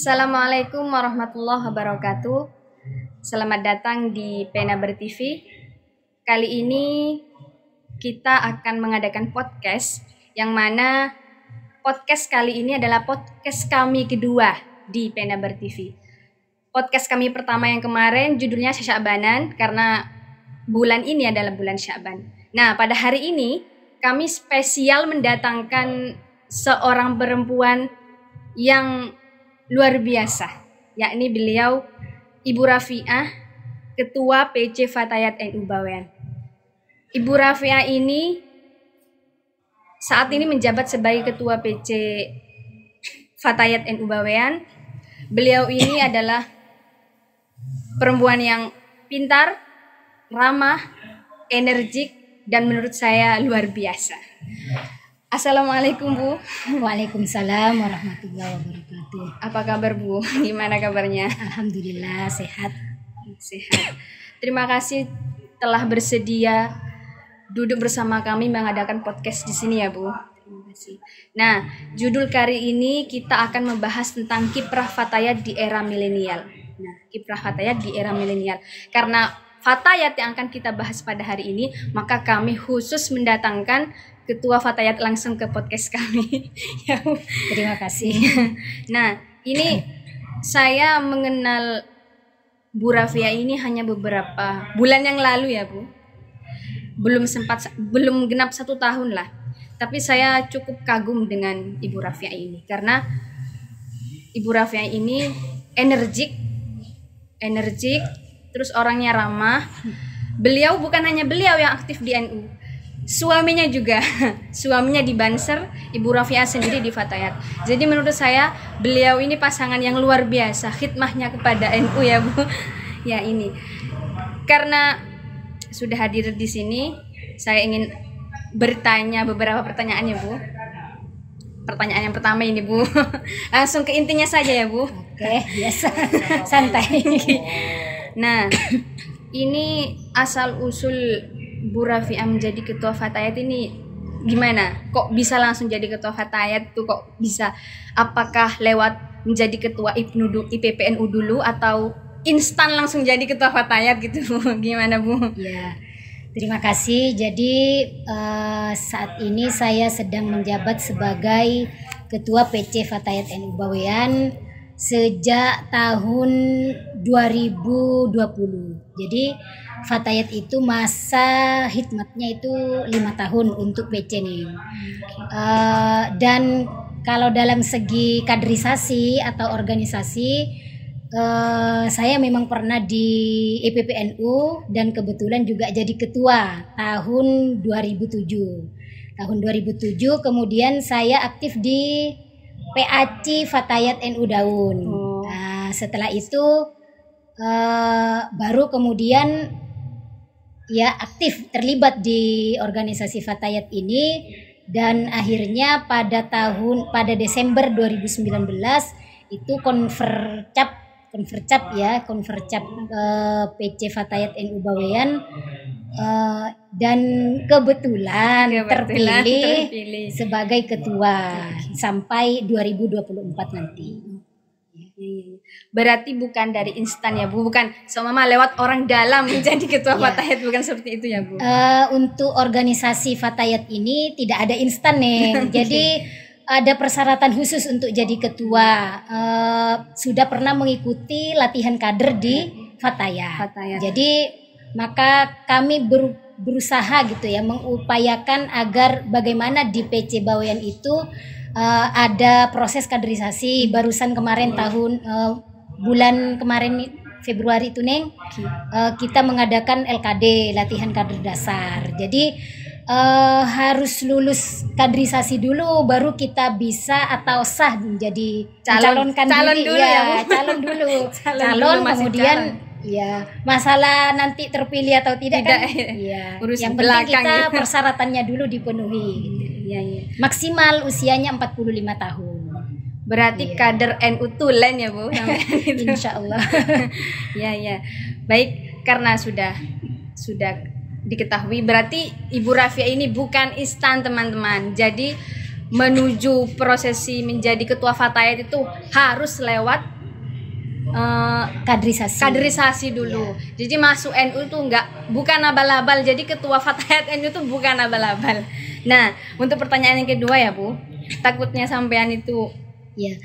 Assalamualaikum warahmatullahi wabarakatuh. Selamat datang di Penaber TV. Kali ini kita akan mengadakan podcast, yang mana podcast kali ini adalah podcast kami kedua di Penaber TV. Podcast kami pertama yang kemarin judulnya Sya'banan, karena bulan ini adalah bulan Sya'ban. Nah, pada hari ini kami spesial mendatangkan seorang perempuan yang luar biasa, yakni beliau Ibu Rafiah, Ketua PC Fatayat NU Bawean. Ibu Rafiah ini saat ini menjabat sebagai Ketua PC Fatayat NU Bawean. Beliau ini adalah perempuan yang pintar, ramah, energik, dan menurut saya luar biasa. Assalamualaikum Bu. Waalaikumsalam warahmatullahi wabarakatuh. Apa kabar Bu? Gimana kabarnya? Alhamdulillah sehat. Sehat. Terima kasih telah bersedia duduk bersama kami mengadakan podcast di sini ya Bu. Terima kasih. Nah, judul kali ini kita akan membahas tentang kiprah Fatayat di era milenial. Nah, kiprah Fatayat di era milenial. Karena Fatayat yang akan kita bahas pada hari ini, maka kami khusus mendatangkan Ketua Fatayat langsung ke podcast kami. Ya, Terima kasih. Nah, ini saya mengenal Bu Rafiah ini hanya beberapa bulan yang lalu ya Bu. Belum genap 1 tahun lah. Tapi saya cukup kagum dengan Ibu Rafiah ini karena Ibu Rafiah ini energik, terus orangnya ramah. Beliau bukan hanya beliau yang aktif di NU, suaminya juga, suaminya di Banser, Ibu Rafiah sendiri di Fatayat. Jadi menurut saya beliau ini pasangan yang luar biasa khidmahnya kepada NU ya Bu. Ya ini, karena sudah hadir di sini, saya ingin bertanya beberapa pertanyaan ya Bu. Pertanyaan yang pertama ini Bu, langsung ke intinya saja ya Bu. Oke, biasa, santai. Nah, ini asal usul Bu Rafiah menjadi ketua Fatayat ini gimana? Kok bisa langsung jadi ketua Fatayat tuh, kok bisa? Apakah lewat menjadi ketua IPPNU dulu atau instan langsung jadi ketua Fatayat gitu? Gimana Bu? Ya, terima kasih. Jadi saat ini saya sedang menjabat sebagai Ketua PC Fatayat NU Bawean sejak tahun 2020. Jadi Fatayat itu masa hikmatnya itu 5 tahun untuk PC nih. Dan kalau dalam segi kaderisasi atau organisasi, saya memang pernah di IPPNU dan kebetulan juga jadi ketua tahun 2007. Tahun 2007 kemudian saya aktif di PAC Fatayat NU Daun. Nah, setelah itu baru kemudian ya aktif terlibat di organisasi Fatayat ini, dan akhirnya pada Desember 2019 itu konvercap PC Fatayat NU Bawean, dan kebetulan terpilih sebagai ketua sampai 2024 nanti. Berarti bukan dari instan ya Bu, bukan seumpama lewat orang dalam menjadi ketua Fatayat, bukan seperti itu ya Bu. Untuk organisasi Fatayat ini tidak ada instan nih. Jadi ada persyaratan khusus untuk jadi ketua. Sudah pernah mengikuti latihan kader di Fatayat. Jadi maka kami berusaha gitu ya, mengupayakan agar bagaimana di PC Bawean itu ada proses kaderisasi. Barusan kemarin bulan kemarin Februari itu Neng, kita mengadakan LKD, latihan kader dasar. Jadi harus lulus kaderisasi dulu baru kita bisa atau sah menjadi calon dulu ya, calon kemudian ya masalah nanti terpilih atau tidak kan ya, yang penting kita persyaratannya dulu dipenuhi gitu. Ya. Maksimal usianya 45 tahun. Berarti kader NU tulen ya Bu. Insyaallah. Ya. Baik, karena sudah diketahui berarti Ibu Rafiah ini bukan instan teman-teman. Jadi menuju prosesi menjadi ketua Fatayat itu harus lewat kaderisasi dulu. Jadi masuk NU tuh bukan abal-abal. Jadi ketua Fatayat NU tuh bukan abal-abal. Nah, untuk pertanyaan yang kedua ya Bu, takutnya sampean itu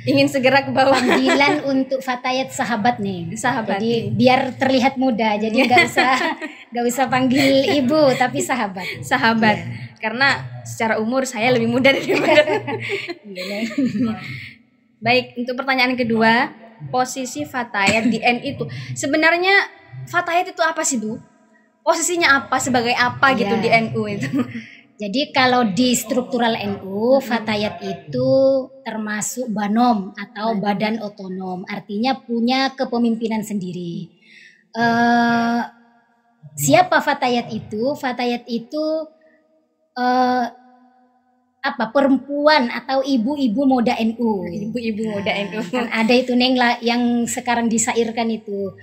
ingin segera ke bawah. Panggilan untuk Fatayat sahabat nih. Sahabat. Jadi biar terlihat muda. Jadi nggak usah panggil ibu, tapi sahabat. Sahabat. Karena secara umur saya lebih muda daripada. Baik, untuk pertanyaan kedua, posisi Fatayat di NU itu sebenarnya Fatayat itu apa sih Bu? Posisinya apa, sebagai apa gitu di NU itu? Jadi kalau di struktural NU, Fatayat itu termasuk banom atau badan otonom, artinya punya kepemimpinan sendiri. Siapa Fatayat itu? Fatayat itu perempuan atau ibu-ibu muda NU. Ibu-ibu muda NU. Kan ada itu Neng lah yang sekarang disairkan itu.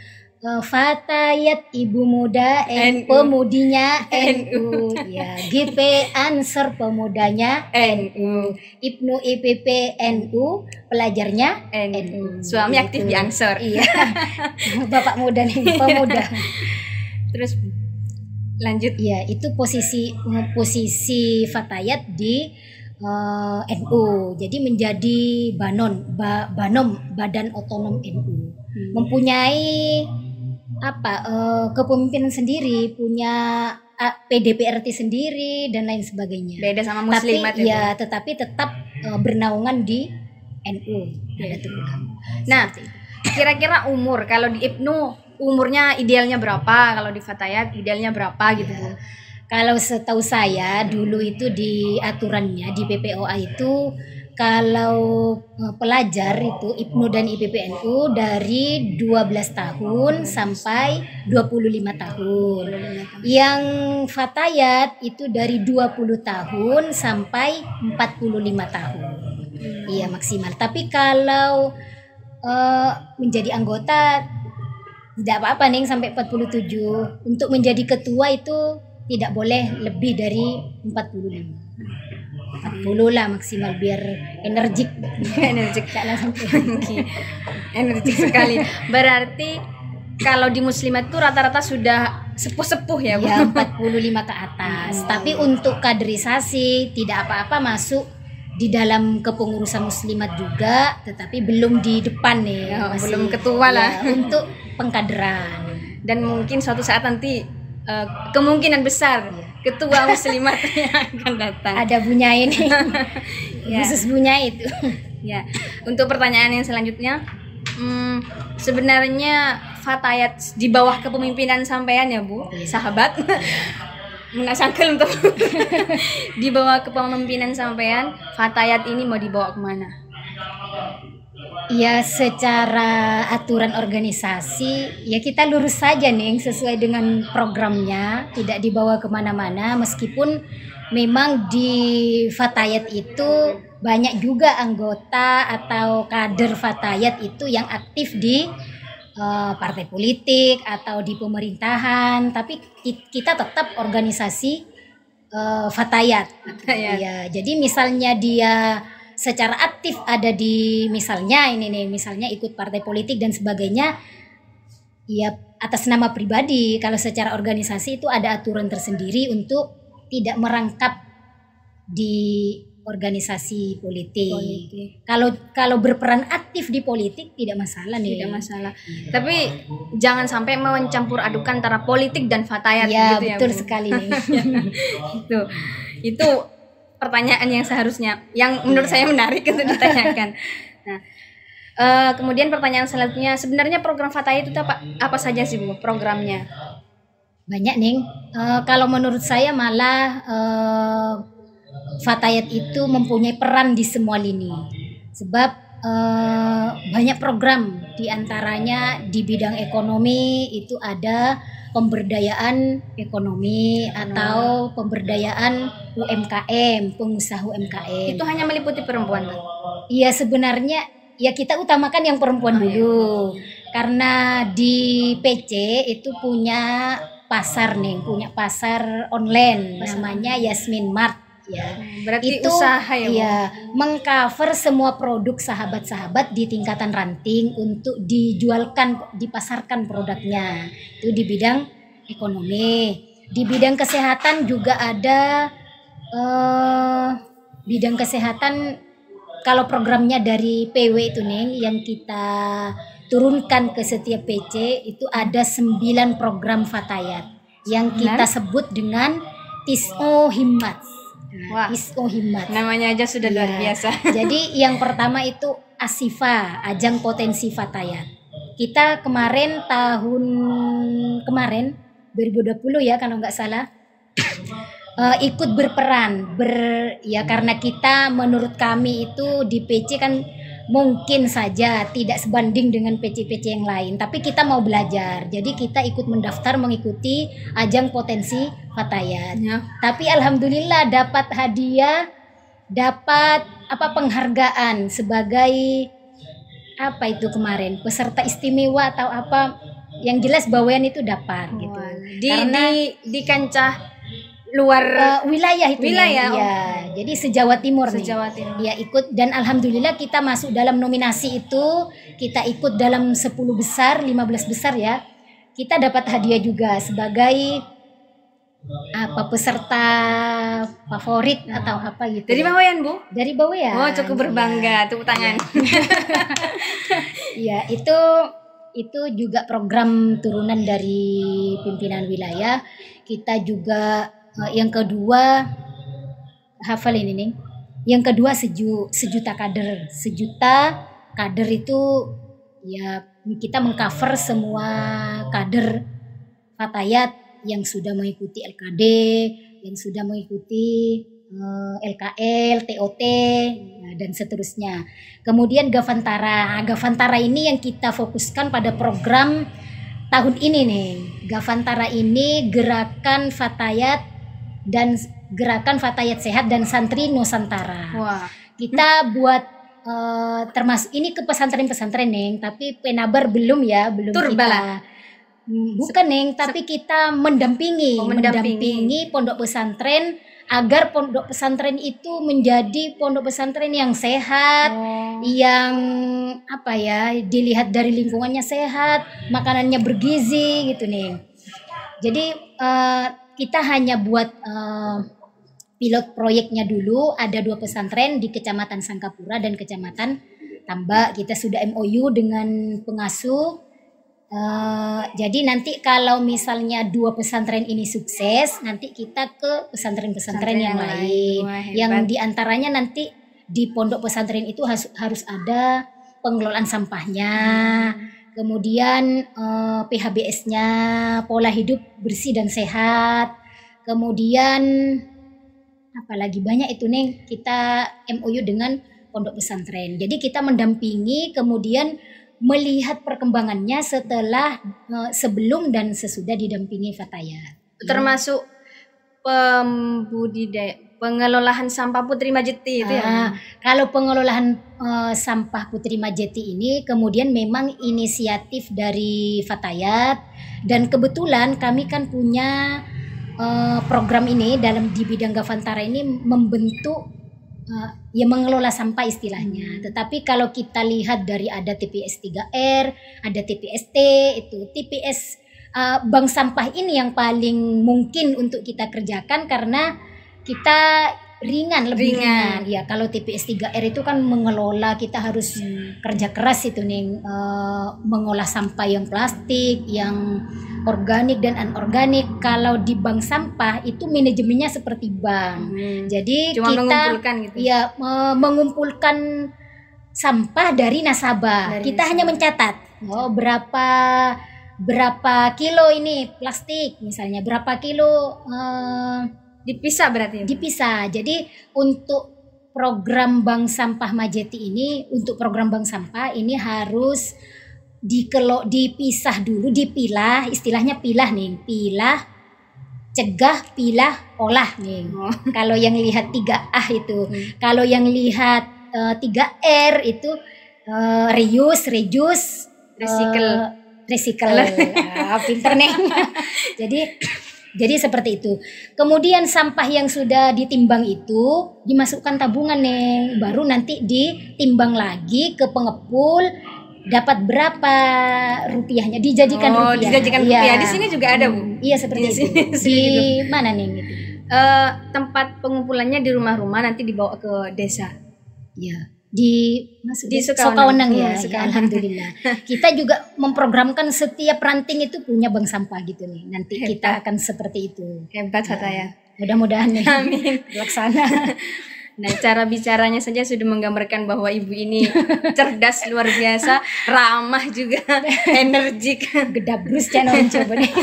Fatayat ibu muda pemudinya NU. Ya, GP Ansor pemudanya NU. Ibnu IPP NU, pelajarnya NU. Suami aktif di Ansor. Iya. Bapak muda nih, pemuda. Terus lanjut. Ya, itu posisi Fatayat di NU. Jadi menjadi banom badan otonom NU. Mempunyai kepemimpinan sendiri, punya PDPRT sendiri dan lain sebagainya. Beda sama muslimat. Tetapi tetap bernaungan di NU. Nah, kira-kira umur kalau di Ibnu umurnya idealnya berapa, kalau di Fatayat idealnya berapa gitu Bu? Kalau setahu saya dulu itu di aturannya di PPOA itu kalau pelajar itu Ibnu dan IPPNU dari 12 tahun sampai 25 tahun. Yang Fatayat itu dari 20 tahun sampai 45 tahun. Iya maksimal. Tapi kalau menjadi anggota tidak apa-apa nih sampai 47. Untuk menjadi ketua itu tidak boleh lebih dari 45. 40 lah maksimal biar energik. Energik sekali. Berarti kalau di muslimat itu rata-rata sudah sepuh-sepuh ya Bu? Ya 45 ke atas. Tapi untuk kaderisasi tidak apa-apa masuk di dalam kepengurusan muslimat juga, tetapi belum di depan nih. Belum ketua lah. Untuk pengkaderan. Dan mungkin suatu saat nanti kemungkinan besar ketua muslimat yang akan datang. Ada Bunyai ini. Khusus Bunyai itu. Ya. Untuk pertanyaan yang selanjutnya, sebenarnya Fatayat di bawah kepemimpinan sampean ya Bu, sahabat. Menasangkel untuk di bawah kepemimpinan sampean, Fatayat ini mau dibawa kemana? Ya secara aturan organisasi ya kita lurus saja nih sesuai dengan programnya, tidak dibawa kemana-mana meskipun memang di Fatayat itu banyak juga anggota atau kader Fatayat itu yang aktif di partai politik atau di pemerintahan, tapi kita tetap organisasi Fatayat. Ya, jadi misalnya dia secara aktif ada di misalnya ikut partai politik dan sebagainya, ya atas nama pribadi. Kalau secara organisasi itu ada aturan tersendiri untuk tidak merangkap di organisasi politik. Kalau berperan aktif di politik tidak masalah nih. Tidak masalah. Tapi jangan sampai mencampur adukan antara politik dan Fatayat. Ya gitu betul ya, Bu? sekali nih. Itu pertanyaan yang seharusnya, yang menurut saya menarik untuk ditanyakan. Nah, kemudian pertanyaan selanjutnya, sebenarnya program Fatayat itu apa saja sih Bu programnya? Banyak nih. Kalau menurut saya malah Fatayat itu mempunyai peran di semua lini. Sebab banyak program, diantaranya di bidang ekonomi itu ada pemberdayaan ekonomi atau pemberdayaan UMKM, pengusaha UMKM. Itu hanya meliputi perempuan kan? Iya sebenarnya ya kita utamakan yang perempuan dulu. Karena di PC itu punya pasar nih, punya pasar online namanya Yasmin Mart. ya. Berarti Itu usaha ya, Bu? ya, mengcover semua produk sahabat-sahabat di tingkatan ranting untuk dijualkan, dipasarkan produknya. Itu di bidang ekonomi. Di bidang kesehatan juga ada bidang kesehatan. Kalau programnya dari PW itu nih yang kita turunkan ke setiap PC itu ada 9 program Fatayat yang kita sebut dengan TISO Himmat. Wah, TISO Himmat. namanya aja sudah luar Iya. biasa. Jadi yang pertama itu Asifa, Ajang Potensi Fatayat. Kita kemarin 2020 ya kalau nggak salah, ikut berperan ya karena kita menurut kami itu di PC kan mungkin saja tidak sebanding dengan PC-PC yang lain, tapi kita mau belajar, jadi kita ikut mendaftar mengikuti ajang potensi Fatayat. Ya. Tapi alhamdulillah dapat hadiah, dapat penghargaan sebagai apa itu kemarin peserta istimewa atau apa, yang jelas bawean itu dapat gitu. Wah, Karena di kancah luar wilayah itu wilayah, ya. Jadi se-Jawa Timur nih. se-Jawa Timur. Ya ikut, dan alhamdulillah kita masuk dalam nominasi itu, kita ikut dalam 10 besar, 15 besar ya. Kita dapat hadiah juga sebagai peserta favorit atau apa gitu. Dari Bawean, Bu? Dari Bawean. Oh, cukup berbangga. Tepuk tangan. Iya, itu juga program turunan dari pimpinan wilayah. Kita juga yang kedua hafal ini nih. Yang kedua sejuta kader. Sejuta kader itu ya kita mengcover semua kader Fatayat yang sudah mengikuti LKD, yang sudah mengikuti LKL, TOT, dan seterusnya. Kemudian Gavantara. Gavantara ini yang kita fokuskan pada program tahun ini nih. Gavantara ini gerakan Fatayat dan gerakan Fatayat Sehat dan Santri Nusantara. Wah. Kita buat termasuk ini ke pesantren-pesantren Neng, tapi Penabar belum Turbalah. kita. Bukan Neng, tapi kita mendampingi pondok pesantren agar pondok pesantren itu menjadi pondok pesantren yang sehat, yang dilihat dari lingkungannya sehat, makanannya bergizi gitu Neng. Jadi kita hanya buat pilot proyeknya dulu, ada 2 pesantren di Kecamatan Sangkapura dan Kecamatan Tambak. Kita sudah MOU dengan pengasuh. Jadi nanti kalau misalnya 2 pesantren ini sukses, nanti kita ke pesantren-pesantren yang lain. Wah, yang diantaranya nanti di pondok pesantren itu harus ada pengelolaan sampahnya, kemudian PHBS-nya, pola hidup bersih dan sehat, kemudian apalagi banyak itu nih kita MOU dengan pondok pesantren. Jadi kita mendampingi, kemudian melihat perkembangannya setelah sebelum dan sesudah didampingi Fatayat. Termasuk pengelolaan sampah Putri Majeti itu ya. Kalau pengelolaan sampah Putri Majeti ini kemudian memang inisiatif dari Fatayat, dan kebetulan kami kan punya program ini di bidang Gavantara ini membentuk mengelola sampah istilahnya. Tetapi kalau kita lihat dari ada TPS 3R, ada TPST, itu TPS bank sampah ini yang paling mungkin untuk kita kerjakan karena kita lebih ringan. Ya, kalau TPS 3R itu kan mengelola, kita harus kerja keras itu nih, mengolah sampah yang plastik, yang organik dan anorganik. Kalau di bank sampah itu manajemennya seperti bank. Jadi cuma kita mengumpulkan gitu. Ya, mengumpulkan sampah dari nasabah. Kita hanya mencatat berapa kilo ini plastik misalnya, berapa kilo dipisah berarti. Dipisah. Jadi untuk program bank sampah Majeti ini, untuk program bank sampah ini harus dipisah dulu, dipilah, istilahnya pilah nih, pilah, cegah, pilah, olah nih. Kalau yang lihat 3A itu, kalau yang lihat 3R itu reuse, recycle. Pinter nih. Jadi Jadi seperti itu. Kemudian sampah yang sudah ditimbang itu dimasukkan tabungan Neng, baru nanti ditimbang lagi ke pengepul, dapat berapa rupiahnya, dijadikan rupiah. Dijadikan rupiah. Di sini juga ada, Bu. Iya seperti itu. Di mana Neng itu? Tempat pengumpulannya di rumah-rumah, nanti dibawa ke desa. Iya. Di Sukawenang ya, alhamdulillah. Kita juga memprogramkan setiap ranting itu punya bank sampah gitu nih. Nanti hebat. Kita akan seperti itu. Hebat Fatayat. Mudah-mudahan nih. Amin. Laksana. Nah, cara bicaranya saja sudah menggambarkan bahwa ibu ini cerdas luar biasa, ramah juga, energik. Gedabrus channel coba nih.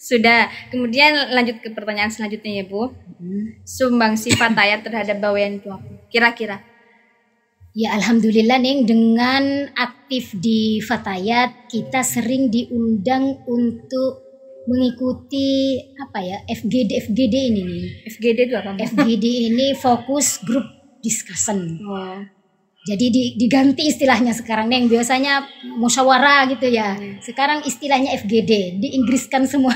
Sudah. Kemudian lanjut ke pertanyaan selanjutnya ya, Bu. Sumbangsi Fatayat terhadap Bawean itu apa? Kira-kira? Ya alhamdulillah Neng, dengan aktif di Fatayat kita sering diundang untuk mengikuti FGD ini nih. FGD itu apa? FGD ini fokus group discussion. Jadi diganti istilahnya sekarang Neng, biasanya musyawarah gitu ya. Sekarang istilahnya FGD, diinggriskan semua.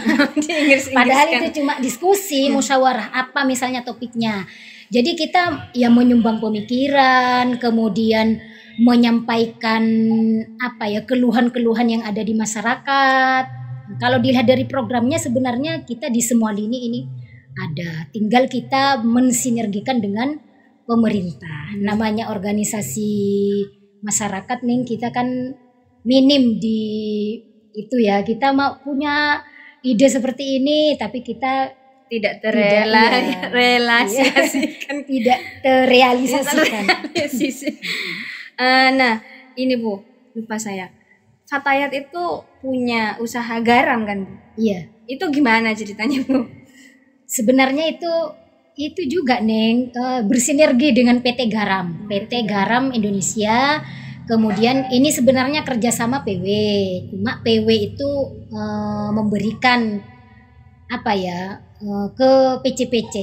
Padahal itu cuma diskusi, musyawarah apa misalnya topiknya. Jadi kita ya menyumbang pemikiran, kemudian menyampaikan keluhan-keluhan yang ada di masyarakat. Kalau dilihat dari programnya sebenarnya kita di semua lini ini ada. Tinggal kita mensinergikan dengan pemerintah. Namanya organisasi masyarakat nih, kita kan minim di itu ya. Kita mau punya ide seperti ini tapi kita tidak terrealisasikan. Tidak terrealisasikan. Nah, ini Bu, lupa saya. Fatayat itu punya usaha garam kan, Bu? Iya. Itu gimana ceritanya, Bu? Sebenarnya itu juga Neng, bersinergi dengan PT Garam Indonesia. Kemudian ini sebenarnya kerjasama PW, cuma PW itu memberikan ke PC.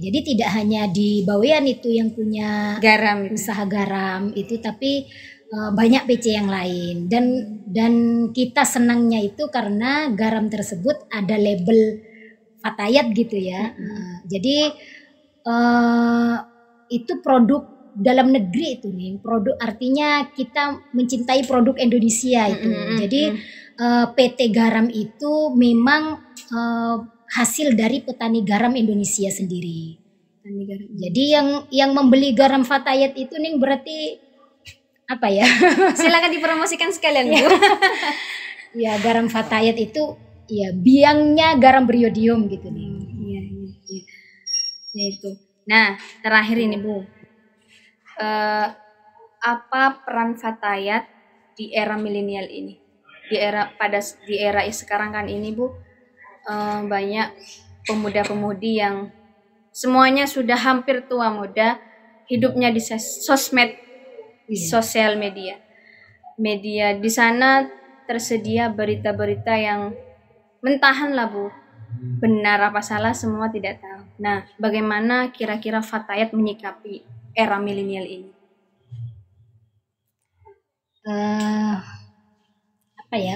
Jadi tidak hanya di Bawean itu yang punya usaha garam itu, tapi banyak PC yang lain. Dan kita senangnya itu karena garam tersebut ada label Fatayat gitu ya. Jadi itu produk dalam negeri itu nih, produk artinya kita mencintai produk Indonesia itu. Jadi PT Garam itu memang hasil dari petani garam Indonesia sendiri. Jadi yang membeli garam Fatayat itu nih berarti silakan dipromosikan sekalian, Bu. Ya, garam Fatayat itu ya biangnya garam beriodium gitu nih. Iya. Ya itu. Nah, terakhir ini Bu, apa peran Fatayat di era milenial ini? Di era sekarang kan ini Bu, banyak pemuda-pemudi yang semuanya sudah hampir tua muda, hidupnya di sosmed, di sosial media. Di sana tersedia berita-berita yang mentahan lah Bu. Benar apa salah semua tidak tahu. Nah, bagaimana kira-kira Fatayat menyikapi era milenial ini?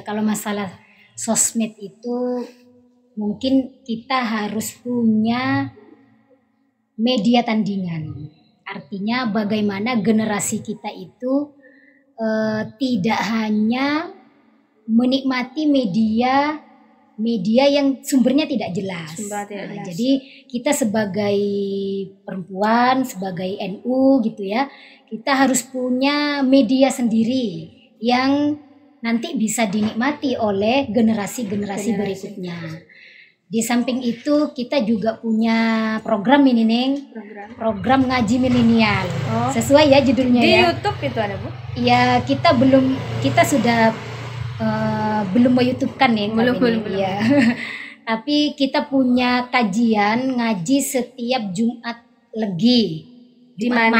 Kalau masalah sosmed itu mungkin kita harus punya media tandingan. Artinya bagaimana generasi kita itu tidak hanya menikmati media yang sumbernya tidak jelas. Jadi kita sebagai perempuan, sebagai NU gitu ya, kita harus punya media sendiri yang nanti bisa dinikmati oleh generasi-generasi berikutnya. Di samping itu kita juga punya program ini Neng, program ngaji milenial. Sesuai ya judulnya di ya. Di YouTube itu ada Bu? Ya kita sudah belum YouTube-kan ya. Belum. Ya. Tapi kita punya kajian ngaji setiap Jumat Legi, Jumat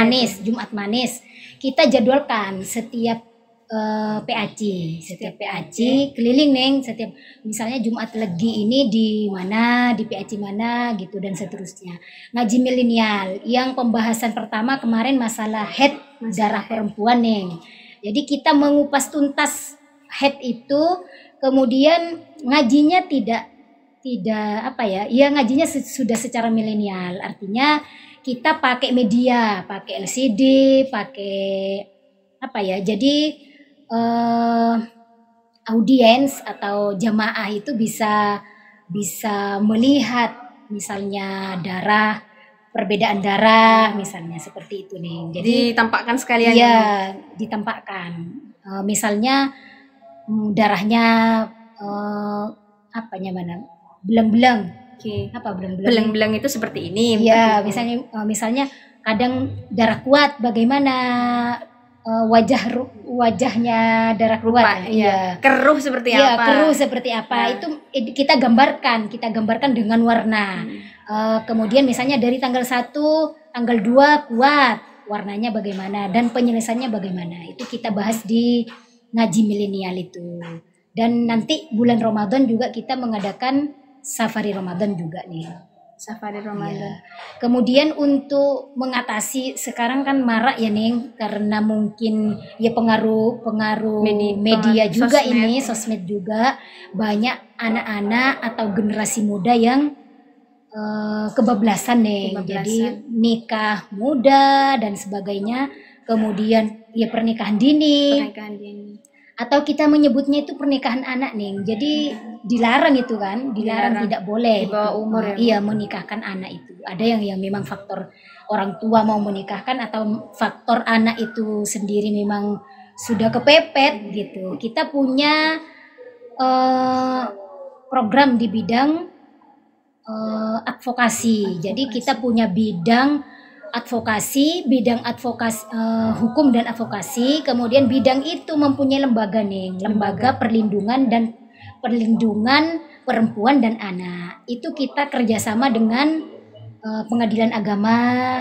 Manis. Kita jadwalkan setiap PAC keliling Neng, setiap misalnya Jumat Legi ini di mana, di PAC mana gitu dan seterusnya. Ngaji milenial yang pembahasan pertama kemarin masalah haid, darah perempuan Neng. Jadi kita mengupas tuntas haid itu, kemudian ngajinya tidak tidak apa ya, ya ngajinya sudah secara milenial, artinya kita pakai media, pakai LCD, pakai apa ya, jadi audiens atau jamaah itu bisa melihat misalnya perbedaan darah misalnya seperti itu nih. Jadi ditampakkan sekalian. Iya, ditampakkan. Misalnya darahnya belang-belang. Oke. Apa belang-belang? Belang-belang itu seperti ini. Iya, misalnya kadang darah kuat, bagaimana wajahnya darah kuat. Iya. Keruh seperti iya, apa? Keruh seperti apa? Nah. Itu kita gambarkan dengan warna. Kemudian misalnya dari tanggal 1, tanggal 2 kuat, warnanya bagaimana dan penyelesaiannya bagaimana. Itu kita bahas di ngaji milenial itu. Dan nanti bulan Ramadan juga kita mengadakan safari Ramadan juga nih. Safari Ramadan. Ya. Kemudian untuk mengatasi sekarang kan marak ya Ning, karena mungkin ya pengaruh media juga sosmed juga, banyak anak-anak atau generasi muda yang kebablasan nih. Jadi nikah muda dan sebagainya, kemudian ya pernikahan dini. Atau kita menyebutnya itu pernikahan anak nih. Jadi dilarang itu kan, dilarang tidak boleh. Di bawah umur ya. Iya, menikahkan anak itu. Ada yang memang faktor orang tua mau menikahkan atau faktor anak itu sendiri memang sudah kepepet gitu. Kita punya program di bidang advokasi. Jadi kita punya bidang advokasi, hukum dan advokasi, kemudian bidang itu mempunyai lembaga nih, lembaga perlindungan perempuan dan anak. Itu kita kerjasama dengan Pengadilan Agama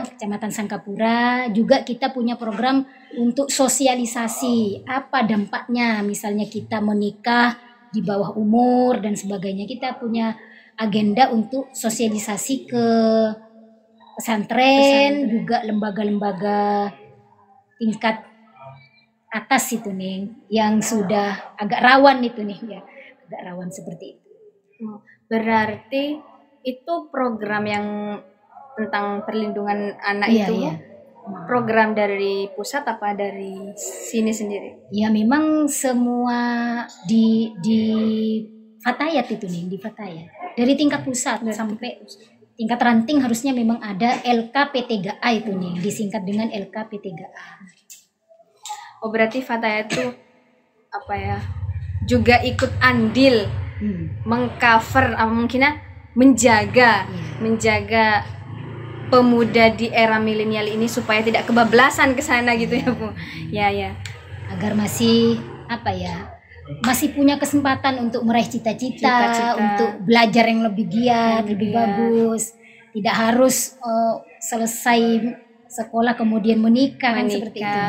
Kecamatan Sangkapura. Juga kita punya program untuk sosialisasi apa dampaknya, misalnya kita menikah di bawah umur dan sebagainya. Kita punya agenda untuk sosialisasi ke pesantren, juga lembaga-lembaga tingkat atas itu nih, yang sudah agak rawan itu nih ya, agak rawan seperti itu. Berarti itu program yang tentang perlindungan anak program dari pusat apa dari sini sendiri? Ya memang semua di Fatayat itu nih, di Fatayat dari tingkat pusat sampai tingkat ranting harusnya memang ada LKP3A itu nih, disingkat dengan LKP3A. Oh berarti Fatayat itu apa ya? Juga ikut andil mengcover mungkinnya menjaga pemuda di era milenial ini supaya tidak kebablasan ke sana gitu ya Bu. Ya. Agar masih masih punya kesempatan untuk meraih cita-cita, untuk belajar yang lebih giat, lebih bagus. Tidak harus selesai sekolah kemudian menikah. Kan seperti itu.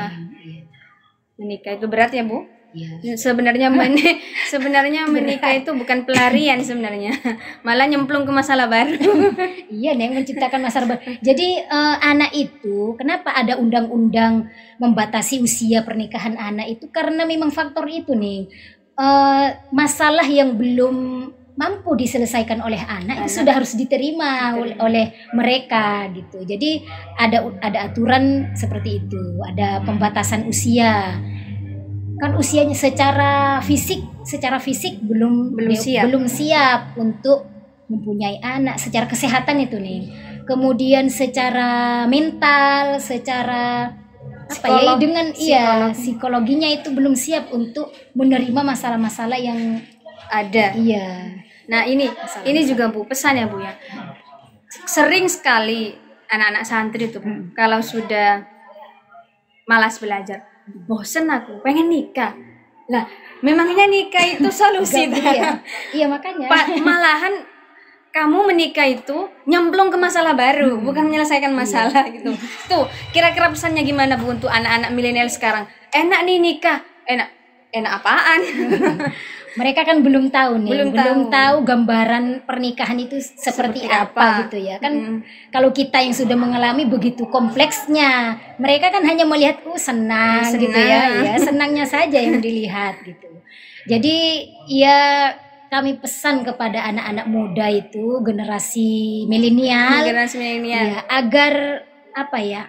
Menikah itu berat ya Bu? Ya. Sebenarnya menikah itu bukan pelarian sebenarnya, malah nyemplung ke masalah baru. Iya, Neng, menciptakan masalah baru. Jadi anak itu kenapa ada undang-undang membatasi usia pernikahan anak itu karena memang faktor itu nih, masalah yang belum mampu diselesaikan oleh anak itu sudah harus diterima oleh mereka gitu. Jadi ada aturan seperti itu, ada pembatasan usia. Kan usianya secara fisik belum siap untuk mempunyai anak, secara kesehatan itu nih. Kemudian secara mental, secara psikologinya itu belum siap untuk menerima masalah-masalah yang ada. Iya. Nah, ini juga Bu, pesan ya Bu ya. Sering sekali anak-anak santri itu kalau sudah malas belajar, bosen aku, pengen nikah. Lah, memangnya nikah itu solusi? Iya, makanya. Malahan kamu menikah itu nyemplung ke masalah baru, bukan menyelesaikan masalah gitu. Tuh, kira-kira pesannya gimana Bu untuk anak-anak milenial sekarang? Enak nih nikah, enak apaan? Mereka kan belum tahu nih, belum tahu gambaran pernikahan itu seperti apa gitu ya kan. Kalau kita yang sudah mengalami begitu kompleksnya, mereka kan hanya melihat senang gitu ya, senangnya saja yang dilihat gitu. Jadi ya kami pesan kepada anak-anak muda itu generasi milenial ya, agar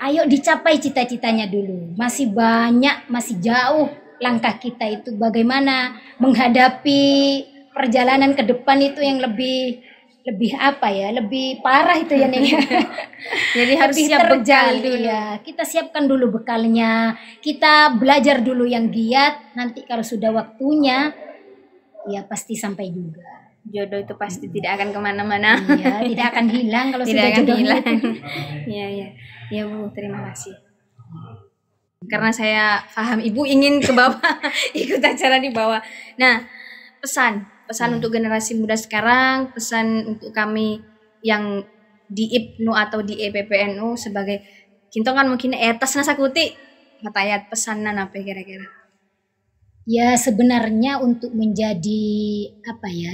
ayo dicapai cita-citanya dulu. Masih banyak, masih jauh langkah kita itu, bagaimana menghadapi perjalanan ke depan itu yang lebih lebih parah itu ya Neng. Jadi harus siap bekal dulu. Ya, kita siapkan dulu bekalnya, kita belajar dulu yang giat, nanti kalau sudah waktunya ya pasti sampai juga. Jodoh itu pasti tidak akan kemana-mana. Iya, tidak akan hilang kalau tidak sudah akan jodoh hilang. Iya Bu, terima kasih. Karena saya paham Ibu ingin ke bawah, ikut acara di bawah. Nah, pesan untuk generasi muda sekarang, pesan untuk kami yang di IPNU atau di EPPNU sebagai kinto kan mungkin etas nasakuti matayat pesanan apa kira-kira? Ya sebenarnya untuk menjadi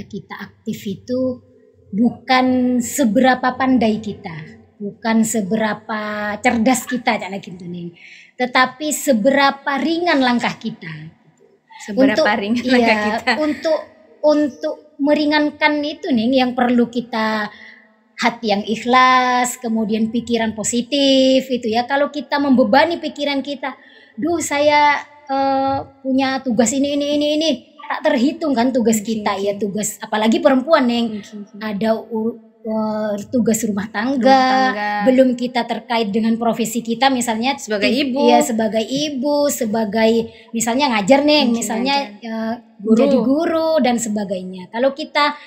kita aktif itu bukan seberapa pandai kita, bukan seberapa cerdas kita tetapi seberapa ringan langkah kita. Untuk meringankan itu nih yang perlu kita hati yang ikhlas, kemudian pikiran positif itu ya. Kalau kita membebani pikiran kita, saya punya tugas ini, tak terhitung kan tugas kita ya, tugas apalagi perempuan Neng. Ada tugas rumah tangga, belum kita terkait dengan profesi kita misalnya sebagai ibu. Ya, sebagai ibu, sebagai misalnya ngajar Neng, misalnya jadi guru dan sebagainya. Kalau kita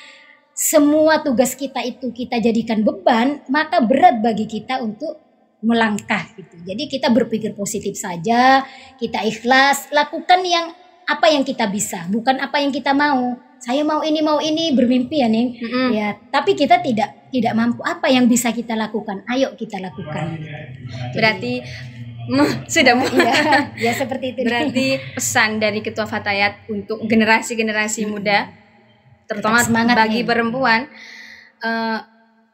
semua tugas kita itu kita jadikan beban, maka berat bagi kita untuk melangkah gitu. Jadi kita berpikir positif saja, kita ikhlas, lakukan apa yang kita bisa, bukan apa yang kita mau. Saya mau ini bermimpi ya Neng. Ya, tapi kita tidak mampu. Apa yang bisa kita lakukan? Ayo kita lakukan. Berarti sudah ya seperti itu. Berarti pesan dari Ketua Fatayat untuk generasi muda, terutama bagi perempuan,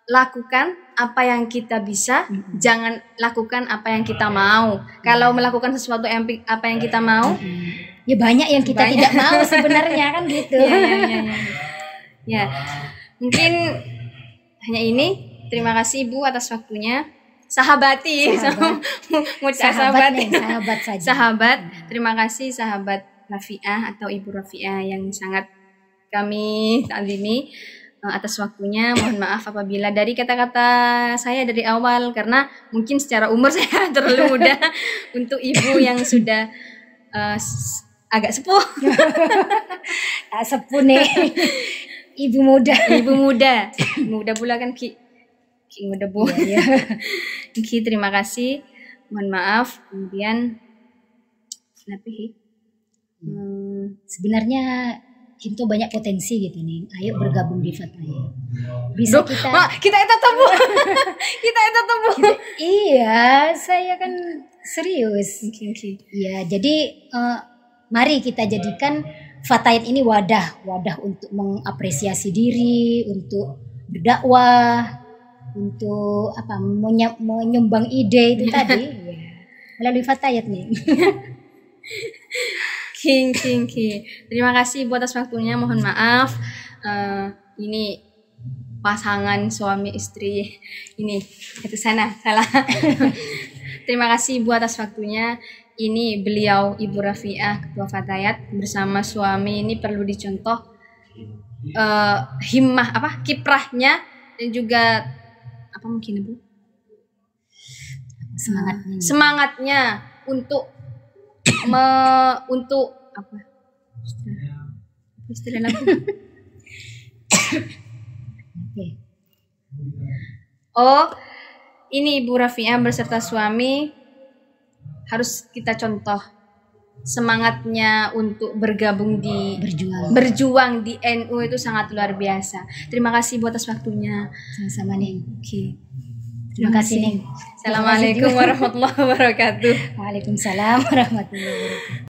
lakukan apa yang kita bisa, jangan lakukan apa yang kita mau. Kalau melakukan sesuatu apa yang kita mau, ya banyak yang kita tidak mau sebenarnya kan gitu. Ya, mungkin hanya ini. Terima kasih Ibu atas waktunya. Sahabat saja. Sahabat, terima kasih sahabat Rafiah atau Ibu Rafiah yang sangat kami takzimi atas waktunya. Mohon maaf apabila dari kata-kata saya dari awal, karena mungkin secara umur saya terlalu muda untuk Ibu yang sudah agak sepuh. Sepuh nih. Ibu muda pula kan Ki muda Bu. Ki terima kasih. Mohon maaf. Kemudian sebenarnya Kinto banyak potensi gitu nih. Ayo bergabung di Fatayat. Bisa kita temu. Iya, saya kan serius. Iya, jadi mari kita jadikan Fatayat ini wadah untuk mengapresiasi diri, untuk berdakwah, untuk menyumbang ide itu tadi melalui Fatayat nih. King. Terima kasih buat atas waktunya. Mohon maaf. Ini pasangan suami istri ini itu sana salah. Terima kasih buat atas waktunya. Ini beliau Ibu Rafiah Ketua Fatayat bersama suami, ini perlu dicontoh himmah kiprahnya dan juga mungkin Bu semangatnya untuk istilah lagi. Ini Ibu Rafiah beserta suami harus kita contoh semangatnya untuk bergabung di berjuang di NU itu sangat luar biasa. Terima kasih buat atas waktunya. Sama-sama Neng. Terima kasih Neng. Assalamualaikum warahmatullahi wabarakatuh. Waalaikumsalam warahmatullahi wabarakatuh.